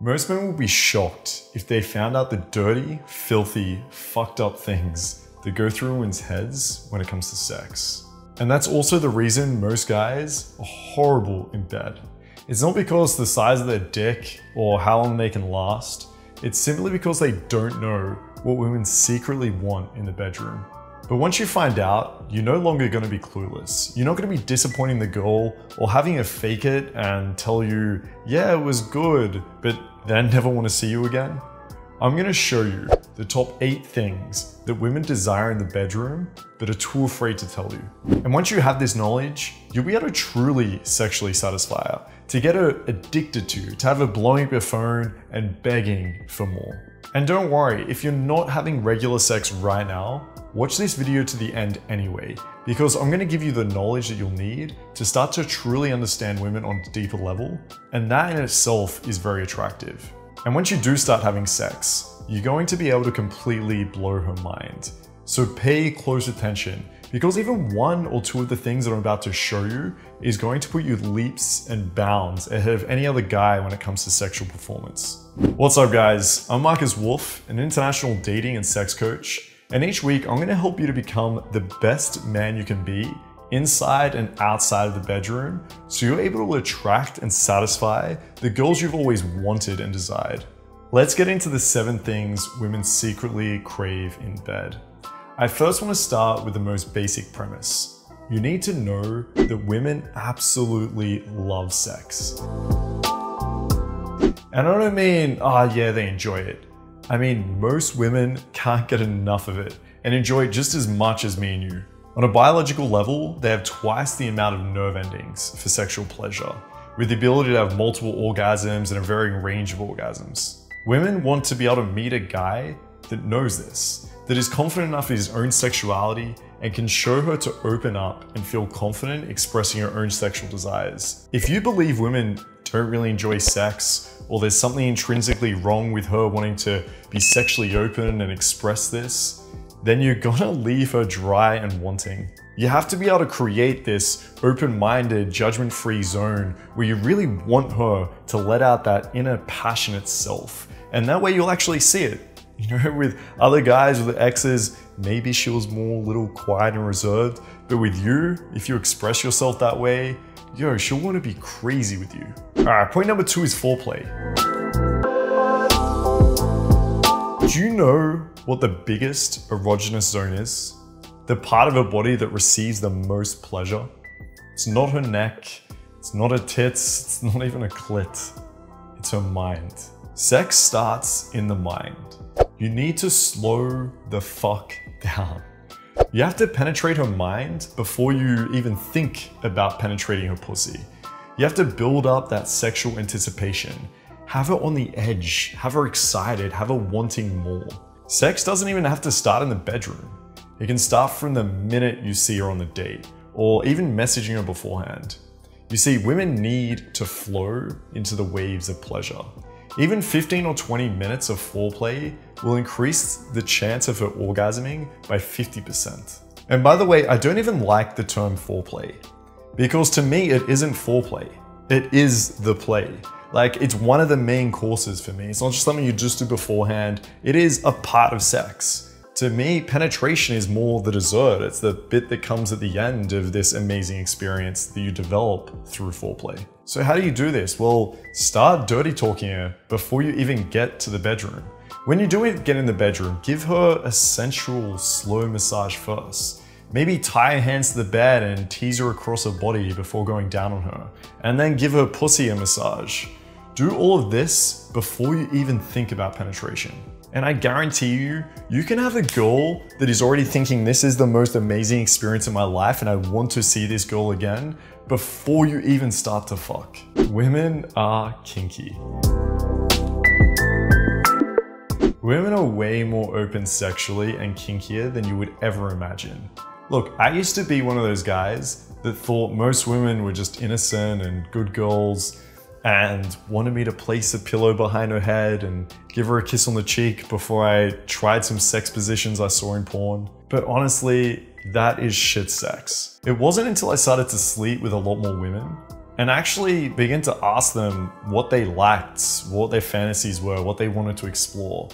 Most men will be shocked if they found out the dirty, filthy, fucked up things that go through women's heads when it comes to sex. And that's also the reason most guys are horrible in bed. It's not because the size of their dick or how long they can last. It's simply because they don't know what women secretly want in the bedroom. But once you find out, you're no longer going to be clueless. You're not going to be disappointing the girl or having her fake it and tell you, yeah, it was good, but then never want to see you again. I'm going to show you the top 8 things that women desire in the bedroom but are too afraid to tell you. And once you have this knowledge, you'll be able to truly sexually satisfy her, to get her addicted to you, to have her blowing up your phone and begging for more. And don't worry, if you're not having regular sex right now, watch this video to the end anyway, because I'm going to give you the knowledge that you'll need to start to truly understand women on a deeper level, and that in itself is very attractive. And once you do start having sex, you're going to be able to completely blow her mind. So pay close attention, because even 1 or 2 of the things that I'm about to show you is going to put you leaps and bounds ahead of any other guy when it comes to sexual performance. What's up guys, I'm Markus, an international dating and sex coach, and each week I'm going to help you to become the best man you can be inside and outside of the bedroom, so you're able to attract and satisfy the girls you've always wanted and desired. Let's get into the 7 things women secretly crave in bed. I first want to start with the most basic premise. You need to know that women absolutely love sex. And I don't mean, yeah, they enjoy it. I mean, most women can't get enough of it and enjoy it just as much as me and you. On a biological level, they have twice the amount of nerve endings for sexual pleasure, with the ability to have multiple orgasms and a varying range of orgasms. Women want to be able to meet a guy that knows this, that is confident enough in his own sexuality and can show her to open up and feel confident expressing her own sexual desires. If you believe women don't really enjoy sex, or there's something intrinsically wrong with her wanting to be sexually open and express this, then you're gonna leave her dry and wanting. You have to be able to create this open-minded, judgment-free zone where you really want her to let out that inner passionate self. And that way you'll actually see it. You know, with other guys, with exes, maybe she was more a little quiet and reserved, but with you, if you express yourself that way, yo, she'll want to be crazy with you. All right, point number 2 is foreplay. Do you know what the biggest erogenous zone is? The part of her body that receives the most pleasure? It's not her neck, it's not her tits, it's not even a clit. It's her mind. Sex starts in the mind. You need to slow the fuck down. You have to penetrate her mind before you even think about penetrating her pussy. You have to build up that sexual anticipation. Have her on the edge, have her excited, have her wanting more. Sex doesn't even have to start in the bedroom. It can start from the minute you see her on the date, or even messaging her beforehand. You see, women need to flow into the waves of pleasure. Even 15 or 20 minutes of foreplay will increase the chance of her orgasming by 50%. And by the way, I don't even like the term foreplay, because to me, it isn't foreplay. It is the play. Like, it's one of the main courses for me. It's not just something you just do beforehand. It is a part of sex. To me, penetration is more the dessert. It's the bit that comes at the end of this amazing experience that you develop through foreplay. So how do you do this? Well, start dirty talking her before you even get to the bedroom. When you do get in the bedroom, give her a sensual, slow massage first. Maybe tie her hands to the bed and tease her across her body before going down on her, and then give her pussy a massage. Do all of this before you even think about penetration. And I guarantee you, you can have a girl that is already thinking this is the most amazing experience in my life and I want to see this girl again before you even start to fuck. Women are kinky. Women are way more open sexually and kinkier than you would ever imagine. Look, I used to be one of those guys that thought most women were just innocent and good girls and wanted me to place a pillow behind her head and give her a kiss on the cheek before I tried some sex positions I saw in porn. But honestly, that is shit sex. It wasn't until I started to sleep with a lot more women and actually begin to ask them what they liked, what their fantasies were, what they wanted to explore.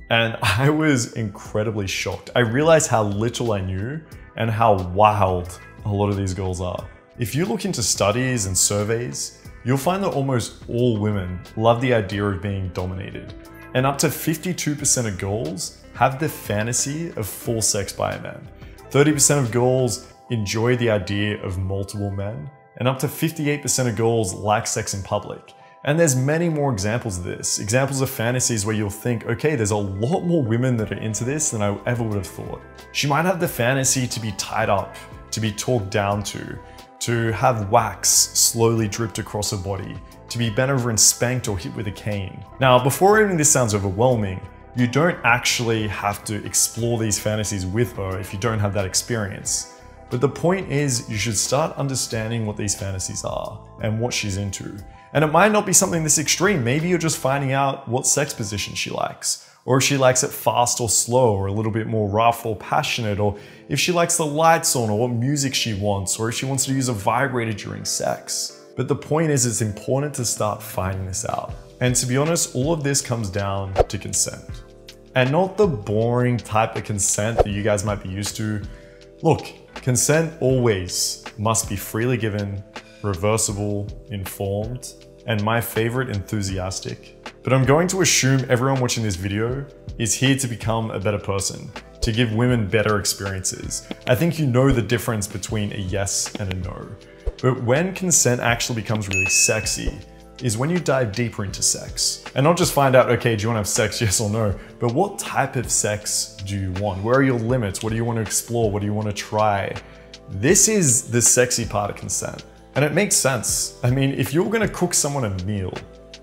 And I was incredibly shocked. I realized how little I knew and how wild a lot of these girls are. If you look into studies and surveys, you'll find that almost all women love the idea of being dominated. And up to 52% of girls have the fantasy of full sex by a man. 30% of girls enjoy the idea of multiple men, and up to 58% of girls like sex in public. And there's many more examples of this. Examples of fantasies where you'll think, okay, there's a lot more women that are into this than I ever would have thought. She might have the fantasy to be tied up, to be talked down to have wax slowly dripped across her body, to be bent over and spanked or hit with a cane. Now, before even this sounds overwhelming, you don't actually have to explore these fantasies with her if you don't have that experience. But the point is, you should start understanding what these fantasies are and what she's into. And it might not be something this extreme. Maybe you're just finding out what sex position she likes, or if she likes it fast or slow, or a little bit more rough or passionate, or if she likes the lights on, or what music she wants, or if she wants to use a vibrator during sex. But the point is, it's important to start finding this out. And to be honest, all of this comes down to consent. And not the boring type of consent that you guys might be used to. Look, consent always must be freely given, reversible, informed, and my favorite, enthusiastic. But I'm going to assume everyone watching this video is here to become a better person, to give women better experiences. I think you know the difference between a yes and a no. But when consent actually becomes really sexy is when you dive deeper into sex. And not just find out, okay, do you want to have sex, yes or no, but what type of sex do you want? Where are your limits? What do you want to explore? What do you want to try? This is the sexy part of consent. And it makes sense. I mean, if you're gonna cook someone a meal,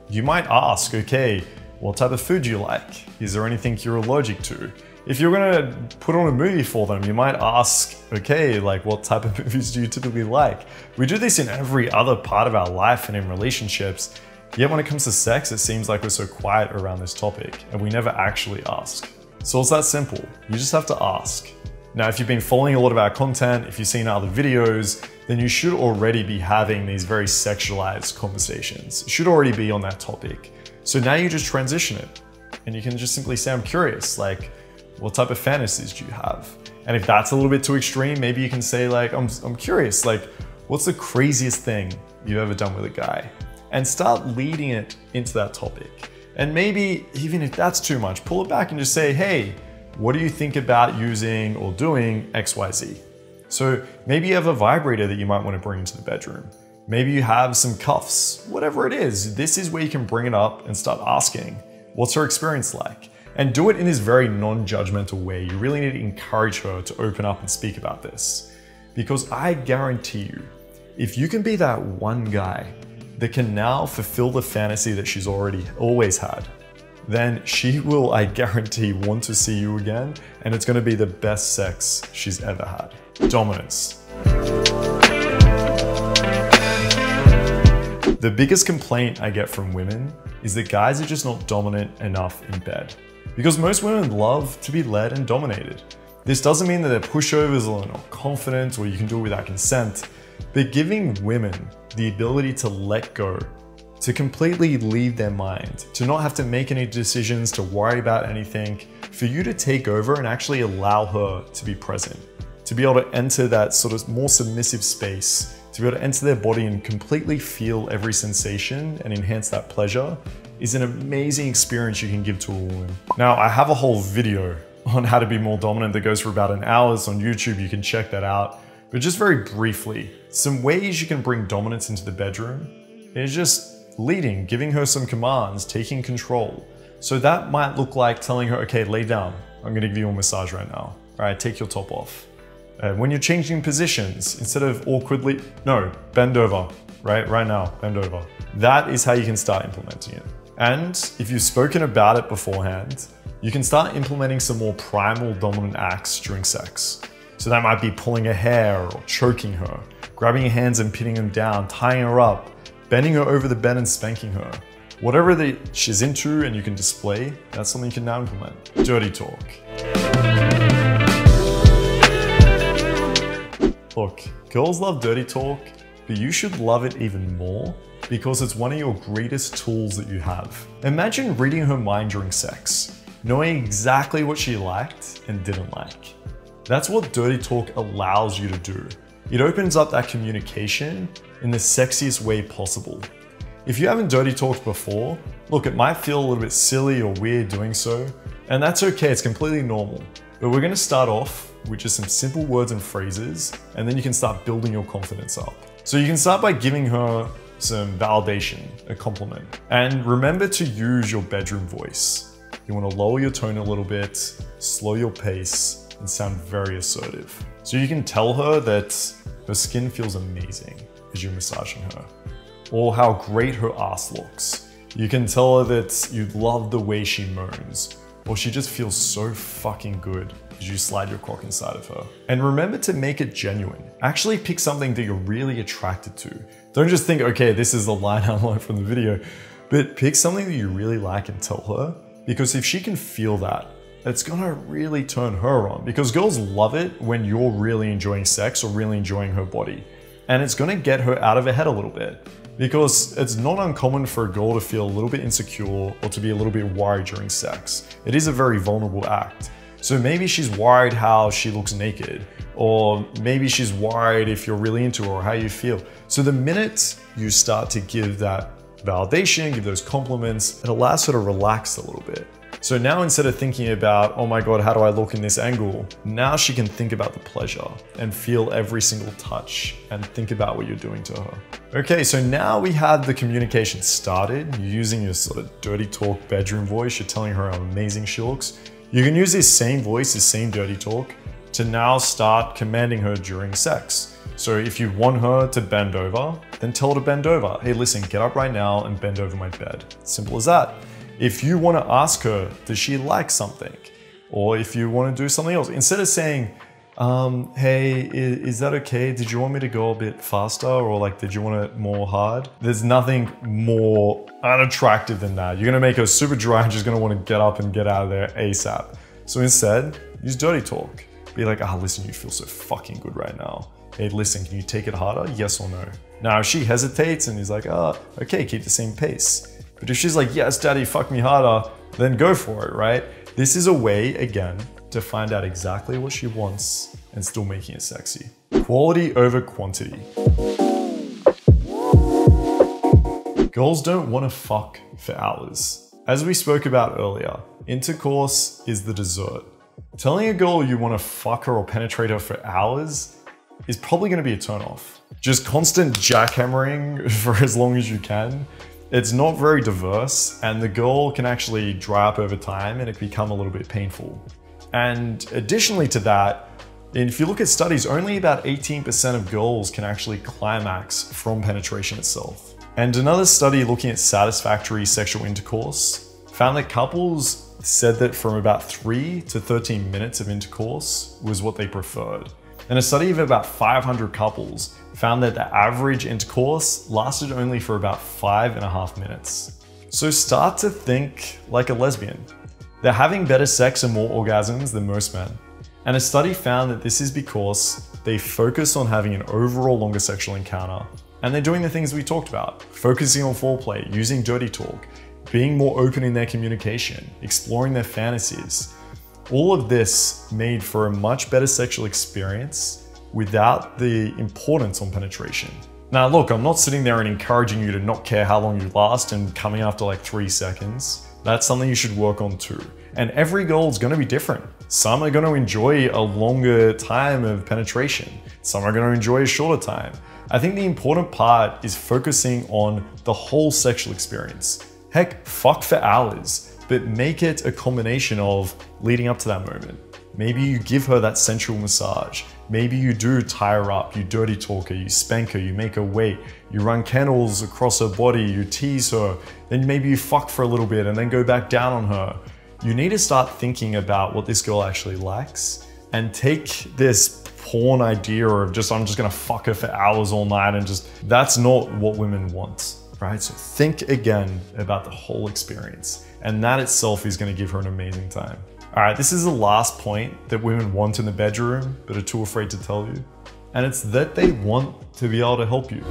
you might ask, okay, what type of food do you like? Is there anything you're allergic to? If you're gonna put on a movie for them, you might ask, okay, like what type of movies do you typically like? We do this in every other part of our life and in relationships, yet when it comes to sex, it seems like we're so quiet around this topic and we never actually ask. So it's that simple, you just have to ask. Now, if you've been following a lot of our content, if you've seen other videos, then you should already be having these very sexualized conversations. It should already be on that topic. So now you just transition it and you can just simply say, I'm curious, like, what type of fantasies do you have? And if that's a little bit too extreme, maybe you can say like, I'm curious, like, what's the craziest thing you've ever done with a guy? And start leading it into that topic. And maybe even if that's too much, pull it back and just say, hey, what do you think about using or doing XYZ? So maybe you have a vibrator that you might want to bring into the bedroom. Maybe you have some cuffs, whatever it is. This is where you can bring it up and start asking, what's her experience like? And do it in this very non-judgmental way. You really need to encourage her to open up and speak about this. Because I guarantee you, if you can be that one guy that can now fulfill the fantasy that she's always had, then she will, I guarantee, want to see you again, and it's gonna be the best sex she's ever had. Dominance. The biggest complaint I get from women is that guys are just not dominant enough in bed. Because most women love to be led and dominated. This doesn't mean that they're pushovers or not confident or you can do it without consent, but giving women the ability to let go, to completely leave their mind, to not have to make any decisions, to worry about anything, for you to take over and actually allow her to be present, to be able to enter that sort of more submissive space, to be able to enter their body and completely feel every sensation and enhance that pleasure is an amazing experience you can give to a woman. Now, I have a whole video on how to be more dominant that goes for about an hour. It's on YouTube, you can check that out. But just very briefly, some ways you can bring dominance into the bedroom is just leading, giving her some commands, taking control. So that might look like telling her, okay, lay down. I'm gonna give you a massage right now. All right, take your top off. When you're changing positions, instead of awkwardly, no, bend over, right now, bend over. That is how you can start implementing it. And if you've spoken about it beforehand, you can start implementing some more primal dominant acts during sex. So that might be pulling her hair or choking her, grabbing her hands and pinning them down, tying her up, bending her over the bed and spanking her. Whatever that she's into and you can display, that's something you can now implement. Dirty talk. Look, girls love dirty talk but you should love it even more because it's one of your greatest tools that you have. Imagine reading her mind during sex, knowing exactly what she liked and didn't like. That's what dirty talk allows you to do. It opens up that communication in the sexiest way possible. If you haven't dirty talked before, look, it might feel a little bit silly or weird doing so, and that's okay, it's completely normal. But we're gonna start off with just some simple words and phrases, and then you can start building your confidence up. So you can start by giving her some validation, a compliment. And remember to use your bedroom voice. You wanna lower your tone a little bit, slow your pace, and sound very assertive. So you can tell her that her skin feels amazing as you're massaging her, or how great her ass looks. You can tell her that you love the way she moans, or she just feels so fucking good as you slide your cock inside of her. And remember to make it genuine. Actually pick something that you're really attracted to. Don't just think, okay, this is the line I learned from the video, but pick something that you really like and tell her, because if she can feel that, it's gonna really turn her on, because girls love it when you're really enjoying sex or really enjoying her body. And it's gonna get her out of her head a little bit, because it's not uncommon for a girl to feel a little bit insecure or to be a little bit worried during sex. It is a very vulnerable act. So maybe she's worried how she looks naked, or maybe she's worried if you're really into her or how you feel. So the minute you start to give that validation, give those compliments, it allows her to relax a little bit. So now instead of thinking about, oh my God, how do I look in this angle? Now she can think about the pleasure and feel every single touch and think about what you're doing to her. Okay, so now we have the communication started. You're using your sort of dirty talk bedroom voice. You're telling her how amazing she looks. You can use this same voice, this same dirty talk, to now start commanding her during sex. So if you want her to bend over, then tell her to bend over. Hey, listen, get up right now and bend over my bed. Simple as that. If you want to ask her, does she like something? Or if you want to do something else, instead of saying, hey, is that okay? Did you want me to go a bit faster? Or like, did you want it more hard? There's nothing more unattractive than that. You're gonna make her super dry and she's gonna want to get up and get out of there ASAP. So instead, use dirty talk. Be like, listen, you feel so fucking good right now. Hey, listen, can you take it harder? Yes or no? Now, if she hesitates and is like, okay, keep the same pace. But if she's like, yes, daddy, fuck me harder, then go for it, right? This is a way, again, to find out exactly what she wants and still making it sexy. Quality over quantity. Girls don't want to fuck for hours. As we spoke about earlier, intercourse is the dessert. Telling a girl you want to fuck her or penetrate her for hours is probably going to be a turnoff. Just constant jackhammering for as long as you can. It's not very diverse, and the girl can actually dry up over time and it can become a little bit painful. And additionally to that, if you look at studies, only about 18% of girls can actually climax from penetration itself. And another study looking at satisfactory sexual intercourse found that couples said that from about 3 to 13 minutes of intercourse was what they preferred. And a study of about 500 couples found that the average intercourse lasted only for about 5.5 minutes. So start to think like a lesbian. They're having better sex and more orgasms than most men. And a study found that this is because they focus on having an overall longer sexual encounter, and they're doing the things we talked about, focusing on foreplay, using dirty talk, being more open in their communication, exploring their fantasies. All of this made for a much better sexual experience without the importance on penetration. Now look, I'm not sitting there and encouraging you to not care how long you last and coming after like 3 seconds. That's something you should work on too. And every girl is gonna be different. Some are gonna enjoy a longer time of penetration. Some are gonna enjoy a shorter time. I think the important part is focusing on the whole sexual experience. Heck, fuck for hours. But make it a combination of leading up to that moment. Maybe you give her that sensual massage. Maybe you do tie her up, you dirty talk her, you spank her, you make her wait, you run candles across her body, you tease her, then maybe you fuck for a little bit and then go back down on her. You need to start thinking about what this girl actually likes and take this porn idea of just, I'm just gonna fuck her for hours all night and just, that's not what women want, right? So think again about the whole experience. And that itself is going to give her an amazing time. All right, this is the last point that women want in the bedroom, but are too afraid to tell you. and it's that they want to be able to help you.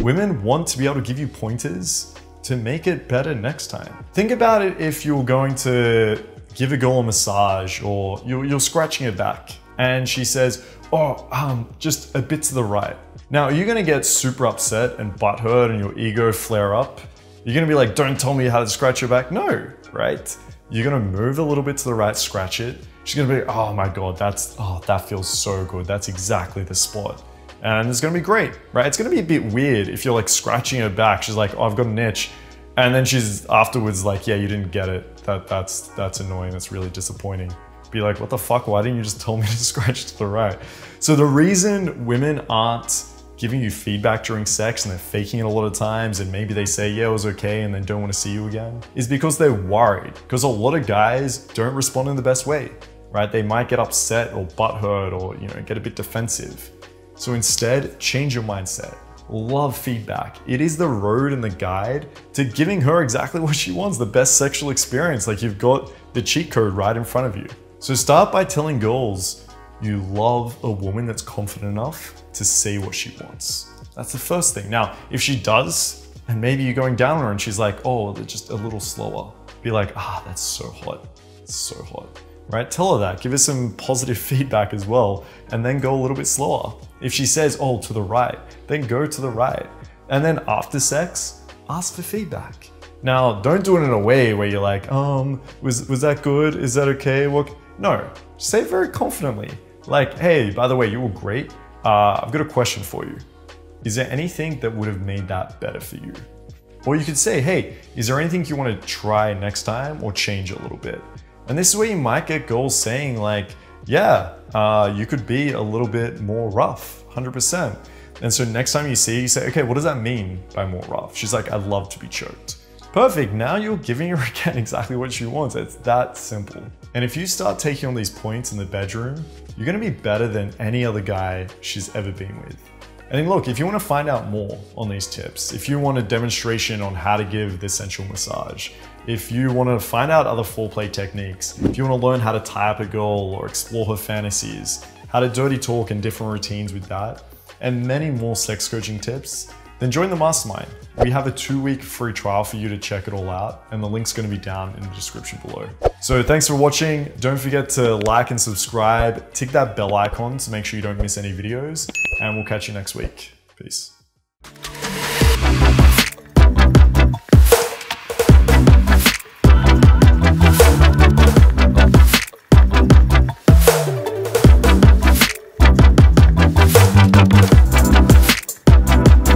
Women want to be able to give you pointers to make it better next time. Think about it if you're going to give a girl a massage or you're scratching her back and she says, oh, just a bit to the right. Now, are you gonna get super upset and butthurt and your ego flare up? You're gonna be like, don't tell me how to scratch your back? No, right? You're gonna move a little bit to the right, scratch it. She's gonna be like, oh my God, that feels so good. That's exactly the spot. And it's gonna be great, right? It's gonna be a bit weird if you're like scratching her back. She's like, oh, I've got an itch. And then she's afterwards like, yeah, you didn't get it. That's annoying, that's really disappointing. Be like, what the fuck, why didn't you just tell me to scratch to the right? So the reason women aren't giving you feedback during sex and they're faking it a lot of times and maybe they say, yeah, it was okay and then don't want to see you again, is because they're worried. Because a lot of guys don't respond in the best way, right? They might get upset or butthurt or, you know, get a bit defensive. So instead, change your mindset. Love feedback. It is the road and the guide to giving her exactly what she wants, the best sexual experience. Like you've got the cheat code right in front of you. So start by telling girls you love a woman that's confident enough to say what she wants. That's the first thing. Now, if she does, and maybe you're going down on her and she's like, oh, they're just a little slower. Be like, that's so hot. It's so hot. Right? Tell her that. Give her some positive feedback as well, and then go a little bit slower. If she says, oh, to the right, then go to the right. And then after sex, ask for feedback. Now, don't do it in a way where you're like, was that good? Is that okay? No, say it very confidently. Like, hey, by the way, you were great. I've got a question for you. Is there anything that would have made that better for you? Or you could say, hey, is there anything you want to try next time or change a little bit? And this is where you might get girls saying like, yeah, you could be a little bit more rough, 100%. And so next time you see her, you say, okay, what does that mean by more rough? She's like, I'd love to be choked. Perfect, now you're giving her again exactly what she wants. It's that simple. And if you start taking on these points in the bedroom, you're gonna be better than any other guy she's ever been with. And look, if you want to find out more on these tips, if you want a demonstration on how to give the sensual massage, if you want to find out other foreplay techniques, if you want to learn how to tie up a girl or explore her fantasies, how to dirty talk and different routines with that, and many more sex coaching tips, then join the Mastermind. We have a 2-week free trial for you to check it all out, and the link's going to be down in the description below. So thanks for watching. Don't forget to like and subscribe. Tick that bell icon to make sure you don't miss any videos, and we'll catch you next week. Peace.